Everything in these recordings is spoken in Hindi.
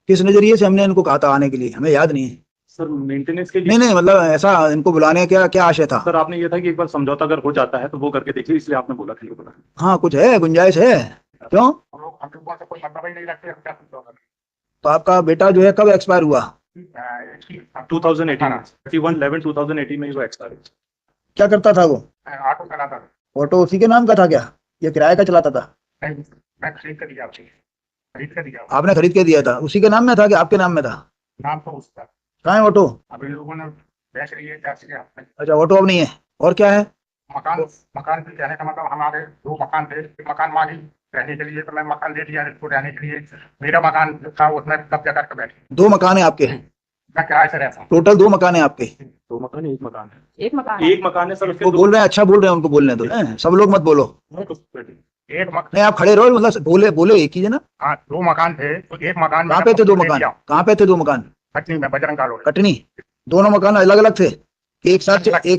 किस नजरिए से हमने इनको कहा था आने के लिए, हमें याद नहीं है सर मेंटेनेंस के लिए। नहीं नहीं, मतलब ऐसा इनको बुलाने का क्या आशय था? सर आपने ये था कि एक बार समझौता अगर हो जाता है तो वो करके देखिए, इसलिए आपने बोला था ये बोला। हाँ, कुछ है, गुंजाइश है। क्यों? हम लोग हम लोगों से कोई मतलब ही नहीं रखते, हम क्या समझौता करें? तो आपका बेटा जो है कब एक्सपायर हुआ? 2018 31/11/2018 में वो एक्सपायर। क्या करता था वो? ऑटो चलाता था। ऑटो उसी के नाम का था क्या, या किराए का चलाता था? नहीं, मैं खरीद कर दिया, आपसे खरीद कर दिया। आपने खरीद के दिया था, उसी के नाम में था कि आपके नाम में था? नाम तो उसका। कहाँ है ऑटो? अभी लोगों ने बेच रही है, टैक्सी के हाथ में। अच्छा, ऑटो अब नहीं है। और क्या है? मकान मकान भी कहने का मतलब, हमारे 2 मकान थे, एक मकान मांगी रहने के लिए, तो मैं मकान दे दिया इसको रहने के लिए। मेरा मकान था उसमें कब्जा करके बैठी। 2 मकान है आपके? मैं किराए से रहता हूँ। टोटल 2 मकान है आपके? 2 मकान है, एक मकान है। एक मकान है सर उसके वो बोल रहे हैं, अच्छा बोल रहे हैं, उनको बोलने दो। सब लोग मत बोलो। एक मकान। नहीं, आप खड़े रहो, मतलब बोले बोले एक ही है ना। हाँ, 2 मकान थे, तो एक मकान कहाँ पे थे 2 मकान? कहाँ पे थे 2 मकान? कटनी में, बजरंग कॉलोनी। कटनी? दोनों मकान अलग अलग थे कि एक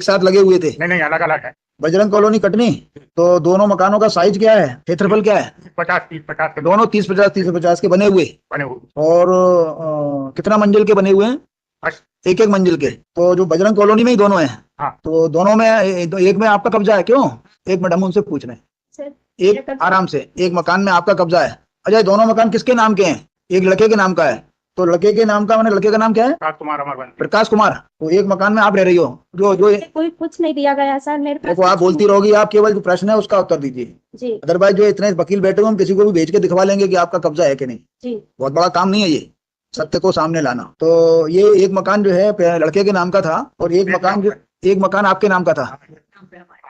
साथ लगे हुए थे? नहीं नहीं, अलग अलग है। बजरंग कॉलोनी कटनी। तो दोनों मकानों का साइज क्या है, क्षेत्रफल क्या है? 50-30 के दोनों 30-50 के बने हुए? बने हुए। और कितना मंजिल के बने हुए हैं? बस। एक मंजिल के। तो जो बजरंग कॉलोनी में ही दोनों हैं? हाँ। तो दोनों में एक में आपका कब्जा है क्यों? एक मिनट, हम उनसे पूछ रहे हैं। एक आराम से, एक मकान में आपका कब्जा है। अच्छा, दोनों मकान किसके नाम के हैं? एक लड़के के नाम का है। तो लड़के के नाम का, मैंने लड़के का नाम क्या है? प्रकाश कुमार अमरवंशी। प्रकाश कुमार। तो एक मकान में आप रह रही हो, जो कोई कुछ नहीं दिया गया सर मेरे पास। देखो, आप बोलती रहोगी, आप केवल जो प्रश्न है उसका उत्तर दीजिए जी अदरवाइज जो इतने वकील बैठे हुए, हम किसी को भी भेज के दिखवा लेंगे कि आपका कब्जा है कि नहीं। जी। बहुत बड़ा काम नहीं है ये, सत्य को सामने लाना। तो ये एक मकान जो है लड़के के नाम का था, और एक मकान आपके नाम का था।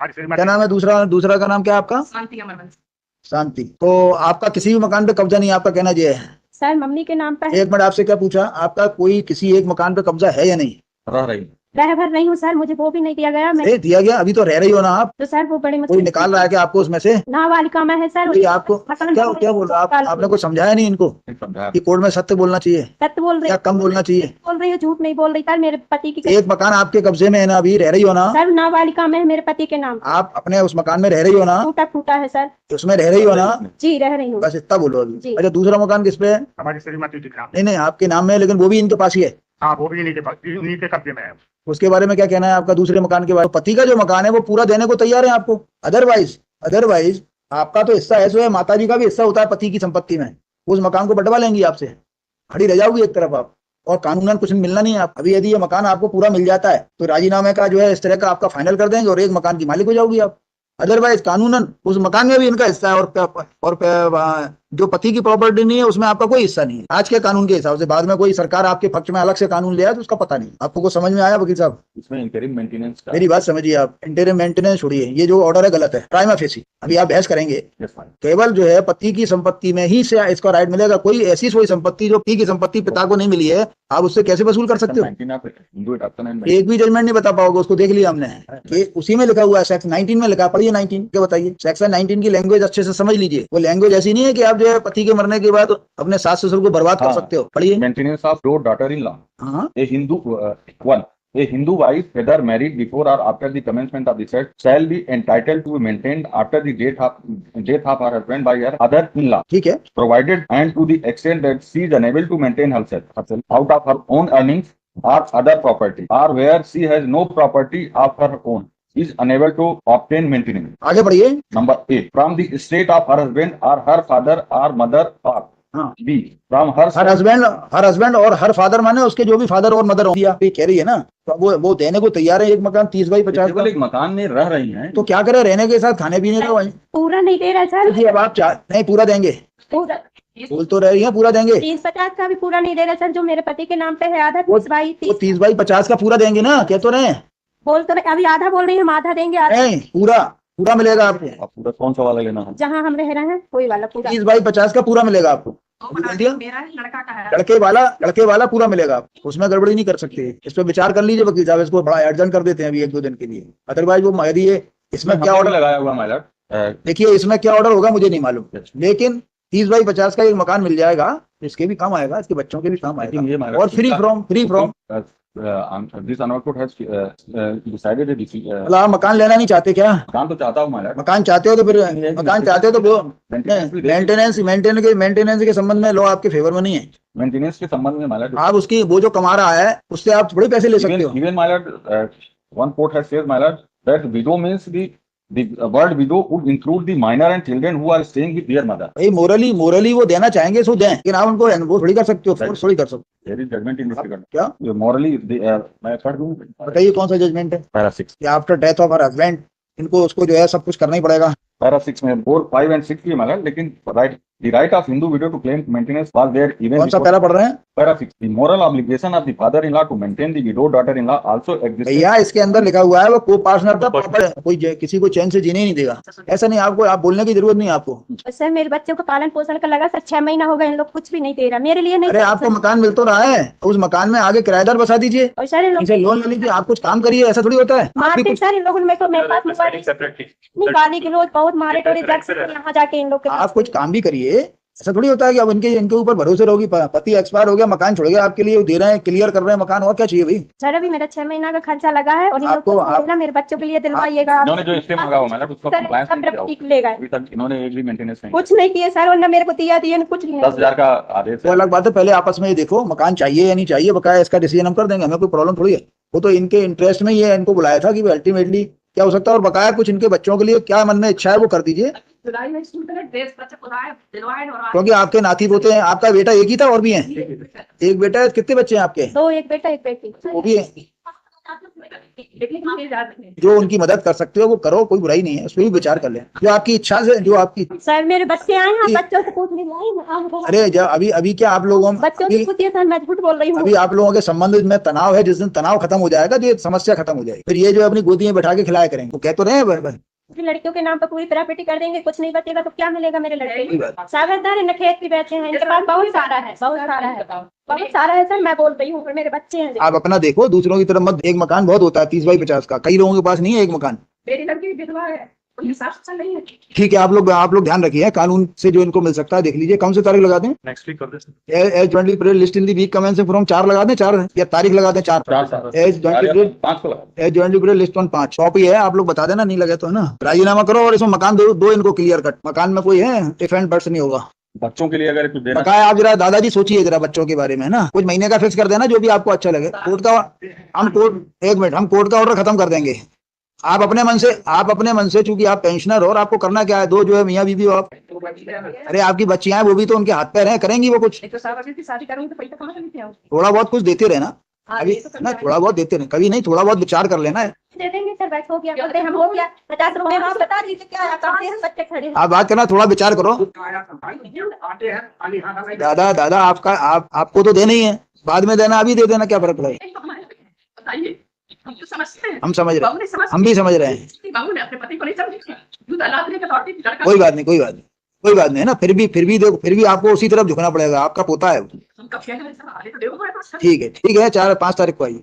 क्या नाम है दूसरा का नाम क्या है आपका? शांति अमरवंशी। शांति। तो आपका किसी भी मकान पे कब्जा नहीं है, आपका कहना ये है? सर मम्मी के नाम पर है। एक मिनट, आपसे क्या पूछा, आपका कोई किसी एक मकान पे कब्जा है या नहीं? रह भर नहीं हूँ सर, मुझे वो भी नहीं दिया गया। मैं दिया गया, अभी तो रह रही हो ना आप। तो सर वो बड़ी कोई निकाल रहा है कि आपको उसमें से? नाबालिका में है सर। ये आपको क्या बोल रहा है? आपने कुछ समझाया नहीं इनको कि कोर्ट में सत्य बोलना चाहिए? सत्य बोल रही, क्या कम बोलना चाहिए? बोल रही हूँ, झूठ नहीं बोल रही सर। मेरे पति की एक मकान आपके कब्जे में है ना, अभी रह रही हो ना? सर नाबालिका में है मेरे पति के नाम। आप अपने उस मकान में रह रही हो ना? टूटा फूटा है सर। उसमें रह रही हो ना? जी रह रही हूँ। बस इतना बोलो अभी। जी। अच्छा, दूसरा मकान किस पे है? हमारी श्रीमती जी का नाम। नहीं नहीं, आपके नाम में है, लेकिन वो भी इनके पास ही है। हाँ, वो भी इन्हीं के कब्जे में है। उसके बारे में क्या कहना है आपका, दूसरे मकान के बारे में? पति का जो मकान है वो पूरा देने को तैयार है आपको? अदरवाइज आपका तो हिस्सा है, सो है, माता जी का भी हिस्सा होता है पति की संपत्ति में। उस मकान को बंटवा लेंगी आपसे, खड़ी रह जाओगी एक तरफ आप, और कानूनन कुछ मिलना नहीं है आप। अभी यदि ये मकान आपको पूरा मिल जाता है तो राजीनामे का जो है इस तरह का आपका फाइनल कर देंगे और एक मकान की मालिक हो जाओगी आप। अदरवाइज कानूनन उस मकान में भी इनका हिस्सा है, और जो पति की प्रॉपर्टी नहीं है उसमें आपका कोई हिस्सा नहीं है आज के कानून के हिसाब से। बाद में कोई सरकार आपके पक्ष में अलग से कानून ले आए तो उसका पता नहीं। आपको कुछ समझ में आया वकील साहब? इसमें इंटरिम मेंटेनेंस का मेरी बात समझिए आप, इंटरिम मेंटेनेंस छोड़िए, ये जो ऑर्डर है गलत है, प्राइमा फेसी। अभी आप बहस करेंगे, केवल जो है पति की संपत्ति में ही से इसका राइट मिलेगा। कोई ऐसी संपत्ति जो पति की संपत्ति पिता को नहीं मिली है, आप उससे कैसे वसूल कर सकते हो? एक भी जजमेंट नहीं बता पाओगे, उसको देख लिया हमने कि उसी में लिखा हुआ है, सेक्शन 19 में लिखा। पढ़िए 19 क्या बताइए, सेक्शन 19 की लैंग्वेज अच्छे से समझ लीजिए। वो लैंग्वेज ऐसी नहीं है कि आप जो है पति के मरने के बाद अपने सास ससुर को बर्बाद कर सकते हो। पढ़िए। Maintenance of your daughter in law. हाँ, A Hindu wife, whether married before or after the commencement of the sex, shall be entitled to be maintained after the death of her husband by her other-in-law. ठीक है। Provided and to the extent that she is unable to maintain herself out of her own earnings or other property, or where she has no property of her own, is unable to obtain maintenance. आगे बढ़िए। Number 8, from the estate of her husband or her father or mother, or B, from her husband और हर फादर माने उसके जो भी फादर और मदर होंगी, आप ये कह रही है ना, तो वो देने को तैयार है। एक मकान 30 बाई 50 का। एक मकान में रह रही हैं तो क्या करे, रहने के साथ खाने पीने का वहीं। पूरा नहीं दे रहा सर जी, अब आप नहीं पूरा देंगे, पूरा बोल तो रह रही है पूरा देंगे। 30-50 का भी पूरा नहीं दे रहा सर, जो मेरे पति के नाम पे है आधा। 30 बाई 30 बाई 50 का पूरा देंगे ना, कह तो रहे हैं। बोल तो अभी आधा बोल रही है, हम आधा देंगे। नहीं, पूरा मिलेगा आपको। पूरा कौन सा वाला लेना है? जहाँ हम रह रहे हैं कोई वाला पूरा। 30 बाई 50 का पूरा मिलेगा आपको। मेरा लड़का का है। लड़के वाला पूरा मिलेगा आपको, उसमें गड़बड़ी नहीं कर सकते। इस पर विचार कर लीजिए वकील साहब, इसको बड़ा अर्जेंट कर देते हैं अभी 1-2 दिन के लिए। अदरवाइज वो यदि इसमें क्या ऑर्डर लगाया हुआ माय लॉर्ड, देखिए इसमें क्या ऑर्डर होगा मुझे नहीं मालूम, लेकिन 30 बाई 50 का एक मकान मिल जाएगा, इसके भी काम आएगा, इसके बच्चों के भी काम आएगा, और free from this honorable court has decided a मतलब आप मकान लेना नहीं चाहते क्या? मकान तो चाहता हूँ माय लॉर्ड। मकान चाहते हो तो फिर मेंटेनेंस के संबंध में लॉ आपके फेवर में नहीं है। मेंटेनेंस के संबंध में माइलर आप उसकी वो जो कमा रहा है उससे आप थोड़ी पैसे ले सकते हो। even Mylar one court has said Mylar that widow means the word widow would include the minor and children who are staying with their mother. भाई मोरली वो देना चाहेंगे सो दें, लेकिन आप उनको वो थोड़ी कर सकते हो, फोर्स थोड़ी कर सकते There is judgment in this regard. हो। क्या Morally मैं पढ़ दूं बताइए कौन सा जजमेंट है? पैरा 6 कि after death of her husband इनको उसको जो है सब कुछ करना ही पड़ेगा। पैरा 6 में 4, 5 and 6 की माइलर, लेकिन the right of Hindu widow to claim maintenance was there even कौन सा before पैरा पढ़ रहे हैं para 6. The moral obligation of the father-in-law to maintain the widow daughter-in-law also exists. भैया? इसके अंदर लिखा हुआ है वो को पार्टनर का प्रॉपर, कोई किसी को चैन से जीने ही नहीं देगा। ऐसा नहीं, आपको आप बोलने की जरूरत नहीं है आपको। सर मेरे बच्चों को पालन पोषण का लगा सर 6 महीना हो गए, इन लोग कुछ भी नहीं दे रहा मेरे लिए नहीं। अरे आपको मकान मिल तो रहा है, उस मकान में आगे किराएदार बसा दीजिए, और सर इन लोग इनसे लोन ले लीजिए, आप कुछ काम करिए, ऐसा थोड़ी होता है। आप भी मारते कुछ, सर इन लोगों ने मेरे को, मेरे पास मोबाइल सेपरेटली नहीं, गाली के रोज बहुत मारे टोरे जग से यहाँ जाके इन लोग के आप कुछ काम भी करिए। ऐसा थोड़ी होता है कि अब इनके ऊपर भरोसे रहोगी, पति एक्सपायर हो गया, मकान छोड़ गया, आपके लिए वो दे रहे हैं, क्लियर कर रहे हैं मकान, और क्या चाहिए भाई? सर अभी मेरा 6 महीना का खर्चा लगा है और इन लोग आपको- को आप- देना, मेरे बच्चों के लिए दिलवाइएगा आप। इन्होंने जो स्टे मांगा हुआ माइलर उसका सर compliance सब नहीं किया ठीक ले गए, अभी तक इन्होंने एक भी मेंटेनेंस नहीं कुछ नहीं किए सर, और न मेरे को दिया कुछ नहीं 10,000 का आदेश वो है। अलग बात है, पहले आपस में ये देखो मकान चाहिए या नहीं चाहिए, बकाया इसका डिसीजन हम कर देंगे, हमें कोई प्रॉब्लम थोड़ी है। वो तो इनके इंटरेस्ट में ही है, इनको बुलाया था कि अल्टीमेटली क्या हो सकता है, और बकाया कुछ इनके बच्चों के लिए क्या मन में इच्छा है वो कर दीजिए, क्योंकि आपके नाती पोते हैं। आपका बेटा एक ही था और भी है? एक बेटा है, कितने बच्चे हैं आपके? 2, एक बेटा एक बेटी। वो भी है। जो उनकी मदद कर सकते हो वो करो, कोई बुराई नहीं है, उस पर भी विचार कर ले, जो आपकी इच्छा से, जो आपकी। सर मेरे बच्चे आए हैं, बच्चों से पूछ लीजिए। अरे जब अभी क्या आप लोगों बच्चों से पूछिए सर, मैं झूठ बोल रही हूँ। अभी आप लोगों के संबंध में तनाव है, जिस दिन तनाव खत्म हो जाएगा तो ये समस्या खत्म हो जाएगी, फिर ये जो अपनी गोदी में बैठा के खिलाया करेंगे, वो कह तो रहे हैं लड़कियों के नाम पर पूरी प्रॉपर्टी कर देंगे, कुछ नहीं बचेगा तो क्या मिलेगा मेरे लड़के कोई बात को? सागरदार न खेत भी बेचे हैं, इनके पास बहुत सारा है, बहुत सारा है, बहुत सारा है सर। मैं बोल रही हूँ मेरे बच्चे हैं। आप अपना देखो, दूसरों की तरफ मत। एक मकान बहुत होता है 30 बाई 50 का, कई लोगों के पास नहीं है एक मकान। मेरी लड़की विधवा है, उनके साथ नहीं है। ठीक है, आप लोग ध्यान रखिए, कानून से जो इनको मिल सकता है देख लीजिए। कौन सी तारीख लगा दें? नेक्स्ट वीक कर दे as jointly period list in the week commencing from 4 लगा दें, 4 या तारीख लगा दें 4। 4 एज जॉइंटली पीरियड 5 को लगा। As jointly period list on 5 copy है, आप लोग बता देना, नहीं लगे तो है ना, राजीनामा करो और इसमें मकान दो इनको क्लियर कट। मकान में कोई है इफ एंड बट्स नहीं होगा। बच्चों के लिए अगर कुछ देना बकाया आप जरा दादाजी सोचिए जरा बच्चों के बारे में ना, कुछ महीने का फिक्स कर देना जो भी आपको अच्छा लगे। कोर्ट का हम कोर्ट का ऑर्डर खत्म कर देंगे। आप अपने मन से चूंकि आप पेंशनर हो और आपको करना क्या है, 2 जो है मियाँ बीवी हो आप। अरे आपकी बच्चियां हैं, वो भी तो उनके हाथ पैर हैं, करेंगी वो कुछ। शादी करूंगी तो पैसा कहाँ से लेते हो? थोड़ा बहुत कुछ देते रहना, अभी ना थोड़ा बहुत देते रहे, कभी नहीं, थोड़ा बहुत विचार कर लेना है। दे देंगे सर, बैठ हो गया, बोलते हम हो गया 50 रुपए। आप बता दीजिए क्या है, कहाँ से हम बच्चे खड़े हैं? आप बात करना, थोड़ा विचार करो। आते हैं खाली हाथ नहीं दादा आपको तो देना ही है, बाद में देना, अभी दे देना, क्या फर्क पड़ेगा? बताइए, हम तो समझते हैं, हम समझ रहे बहू ने हैं, हम भी समझ रहे हैं। हैं। बहू ने अपने पति को नहीं समझी, दूध अलाद लेकर लौटी, लड़का कोई बात नहीं है ना, फिर भी देखो, फिर भी आपको उसी तरफ झुकना पड़ेगा, आपका पोता है वो। हम कब कह रहे हैं, आले तो देखो हमारे पास। ठीक है 4-5 तारीख को आइए।